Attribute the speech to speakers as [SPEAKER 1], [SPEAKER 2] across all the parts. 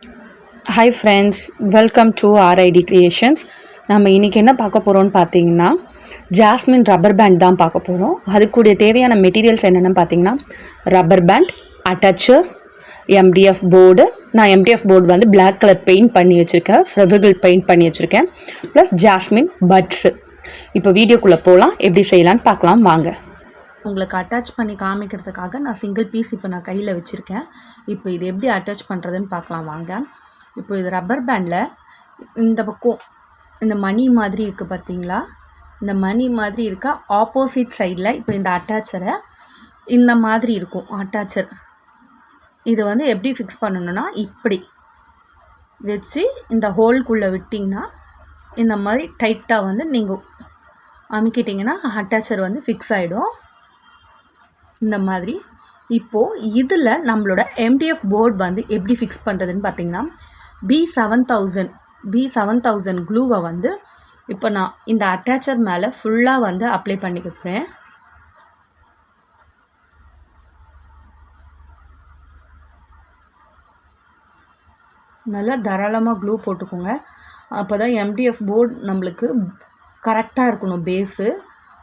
[SPEAKER 1] Hi friends, welcome to RID Creations. நம்ம இன்னைக்கு என்ன பார்க்க போறோம்னு பார்த்தீங்கன்னா ஜாஸ்மின் ரப்பர் பேண்ட் தான் பார்க்க போகிறோம். அதுக்குடைய தேவையான மெட்டீரியல்ஸ் என்னென்னு பார்த்தீங்கன்னா ரப்பர் பேண்ட், அட்டாச்சர், எம்டிஎஃப் போர்டு. நான் எம்டிஎஃப் போர்டு வந்து பிளாக் கலர் பெயிண்ட் பண்ணி வச்சுருக்கேன், ஃபெவிகல் பெயிண்ட் பண்ணி வச்சுருக்கேன், ப்ளஸ் ஜாஸ்மின் பட்ஸு. இப்போ வீடியோக்குள்ளே போகலாம், எப்படி செய்யலான்னு பார்க்கலாம் வாங்க. உங்களுக்கு அட்டாச் பண்ணி காமிக்கிறதுக்காக நான் சிங்கிள் பீஸ் இப்போ நான் கையில் வச்சுருக்கேன். இப்போ இது எப்படி அட்டாச் பண்ணுறதுன்னு பார்க்கலாம் வாங்க. இப்போ இது ரப்பர் பேண்டில் இந்த பக்கம் இந்த மணி மாதிரி இருக்குது பார்த்தீங்களா, இந்த மணி மாதிரி இருக்க ஆப்போசிட் சைடில் இப்போ இந்த அட்டாச்சரை இந்த மாதிரி இருக்கும் அட்டாச்சர். இது வந்து எப்படி ஃபிக்ஸ் பண்ணணுன்னா இப்படி வச்சு இந்த ஹோல்குள்ளே விட்டிங்கன்னா இந்த மாதிரி டைட்டாக வந்து நீங்கள் அமுக்கிட்டிங்கன்னா அட்டாச்சர் வந்து ஃபிக்ஸ் ஆகிடும் இந்த மாதிரி. இப்போது இதில் நம்மளோட எம்டிஎஃப் போர்டு வந்து எப்படி ஃபிக்ஸ் பண்ணுறதுன்னு பார்த்தீங்கன்னா B7000 க்ளூவை வந்து இப்போ நான் இந்த அட்டாச்சர் மேலே ஃபுல்லாக வந்து அப்ளை பண்ணிக்கிறேன். நல்லா தாராளமாக க்ளூ போட்டுக்கோங்க. அப்போ தான் எம்டிஎஃப் போர்டு நம்மளுக்கு கரெக்டாக இருக்கணும் பேஸு.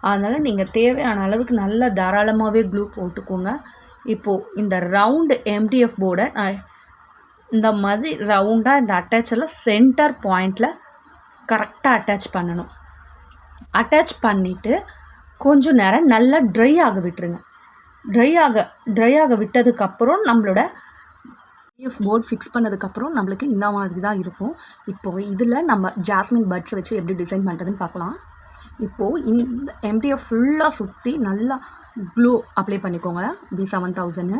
[SPEAKER 1] அதனால் நீங்கள் தேவையான அளவுக்கு நல்லா தாராளமாகவே க்ளூ போட்டுக்கோங்க. இப்போது இந்த ரவுண்டு எம்டிஎஃப் போர்டை நான் இந்த மாதிரி ரவுண்டாக இந்த அட்டாச்சரில் சென்டர் பாயிண்டில் கரெக்டாக அட்டாச் பண்ணணும். அட்டாச் பண்ணிவிட்டு கொஞ்சம் நேரம் நல்லா ட்ரை ஆக விட்டுருங்க. ட்ரை ஆக விட்டதுக்கப்புறம் நம்மளோட எம்டிஎஃப் போர்டு ஃபிக்ஸ் பண்ணதுக்கப்புறம் நம்மளுக்கு இந்த மாதிரி தான் இருக்கும். இப்போது இதில் நம்ம ஜாஸ்மின் பட்ஸ் வச்சு எப்படி டிசைன் பண்ணுறதுன்னு பார்க்கலாம். இப்போது இந்த எம்டிஎஃப் ஃபுல்லாக சுற்றி நல்லா க்ளூ அப்ளை பண்ணிக்கோங்க. B7000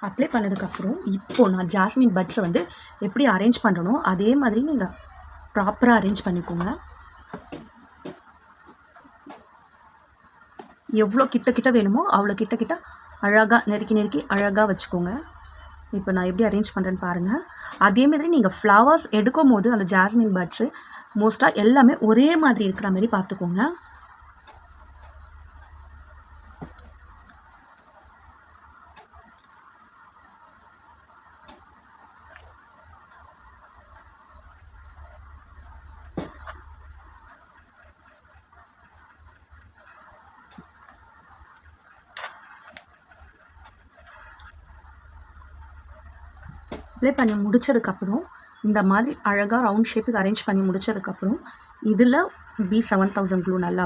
[SPEAKER 1] அப்ளை பண்ணதுக்கப்புறம் இப்போது நான் ஜாஸ்மின் பட்ஸை வந்து எப்படி அரேஞ்ச் பண்ணுறனோ அதே மாதிரி நீங்கள் ப்ராப்பராக அரேஞ்ச் பண்ணிக்கோங்க. எவ்வளோ கிட்ட வேணுமோ அவ்வளோ கிட்ட அழகாக நெருக்கி அழகாக வச்சுக்கோங்க. இப்போ நான் எப்படி அரேஞ்ச் பண்ணுறேன்னு பாருங்கள். அதேமாதிரி நீங்கள் ஃப்ளவர்ஸ் எடுக்கும் போது அந்த ஜாஸ்மின் பட்ஸு மோஸ்ட்டாக எல்லாமே ஒரே மாதிரி இருக்கிற மாதிரி பார்த்துக்கோங்க. அப்ளை பண்ணி முடித்ததுக்கப்புறம் இந்த மாதிரி அழகாக ரவுண்ட் ஷேப்புக்கு அரேஞ்ச் பண்ணி முடித்ததுக்கப்புறம் இதில் B7000 க்ளூ நல்லா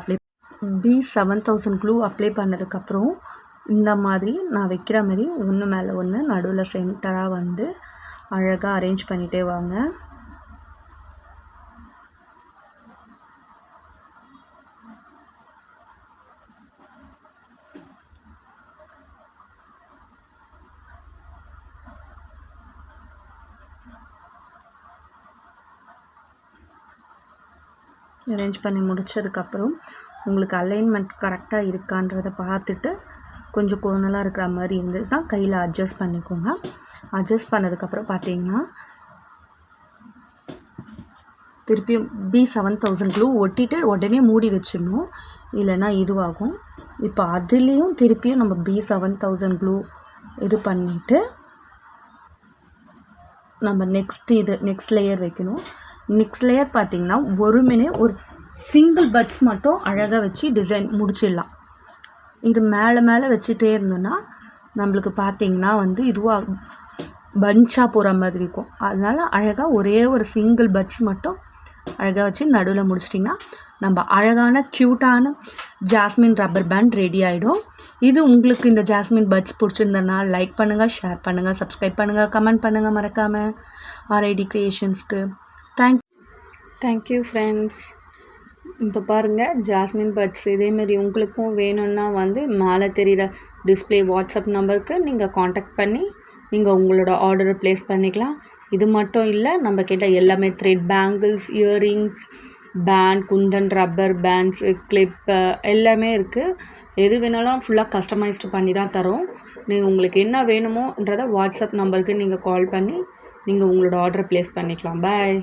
[SPEAKER 1] B7000 க்ளூ அப்ளை பண்ணதுக்கப்புறம் இந்த மாதிரி நான் வைக்கிற மாதிரி ஒன்று மேலே ஒன்று நடுவில் சென்டராக வந்து அழகாக அரேஞ்ச் பண்ணிகிட்டே வாங்க. அரேஞ்ச் பண்ணி முடித்ததுக்கப்புறம் உங்களுக்கு அலைன்மெண்ட் கரெக்டாக இருக்கான்றதை பார்த்துட்டு கொஞ்சம் கோணலாக இருக்கிற மாதிரி இருந்துச்சுன்னா கையில் அட்ஜஸ்ட் பண்ணிக்கோங்க. அட்ஜஸ்ட் பண்ணதுக்கப்புறம் பார்த்தீங்கன்னா திருப்பியும் B7000 க்ளூ ஒட்டிட்டு உடனே மூடி வச்சிடணும், இல்லைன்னா இதுவாகும். இப்போ அதுலேயும் திருப்பியும் நம்ம B7000 க்ளூ இது பண்ணிவிட்டு நம்ம நெக்ஸ்ட் லேயர் வைக்கணும். நெக்ஸ்ட் லேயர் பார்த்திங்கன்னா ஒரு சிங்கிள் பட்ஸ் மட்டும் அழகாக வச்சு டிசைன் முடிச்சிடலாம். இது மேலே வச்சுட்டே இருந்தோன்னா நம்மளுக்கு பார்த்திங்கன்னா வந்து இதுவாக பஞ்சாக போகிற மாதிரி இருக்கும். அதனால் அழகாக ஒரே ஒரு சிங்கிள் பட்ஸ் மட்டும் அழகாக வச்சு நடுவில் முடிச்சிட்டிங்கன்னா நம்ம அழகான க்யூட்டான ஜாஸ்மின் ரப்பர் பேண்ட் ரெடி ஆகிடும். இது உங்களுக்கு இந்த ஜாஸ்மின் பட்ஸ் பிடிச்சிருந்தனா லைக் பண்ணுங்கள், ஷேர் பண்ணுங்கள், சப்ஸ்கிரைப் பண்ணுங்கள், கமெண்ட் பண்ணுங்கள் மறக்காமல் RID கிரியேஷன்ஸ்க்கு. Thank you friends. இப்போ பாருங்கள் ஜாஸ்மின் பட்ஸ் இதேமாரி உங்களுக்கும் வேணும்னா வந்து மேலே தெரிகிற டிஸ்பிளே வாட்ஸ்அப் நம்பருக்கு நீங்கள் காண்டாக்ட் பண்ணி நீங்கள் உங்களோட ஆர்டரை ப்ளேஸ் பண்ணிக்கலாம். இது மட்டும் இல்லை, நம்ம கிட்ட எல்லாமே thread bangles, earrings, band, kundan, rubber bands, clip எல்லாமே இருக்குது. எது வேணாலும் ஃபுல்லாக கஸ்டமைஸ்டு பண்ணி தான் தரோம். நீங்கள் உங்களுக்கு என்ன வேணுமோன்றதை வாட்ஸ்அப் நம்பருக்கு நீங்கள் கால் பண்ணி நீங்கள் உங்களோட ஆர்டரை ப்ளேஸ் பண்ணிக்கலாம். பாய்.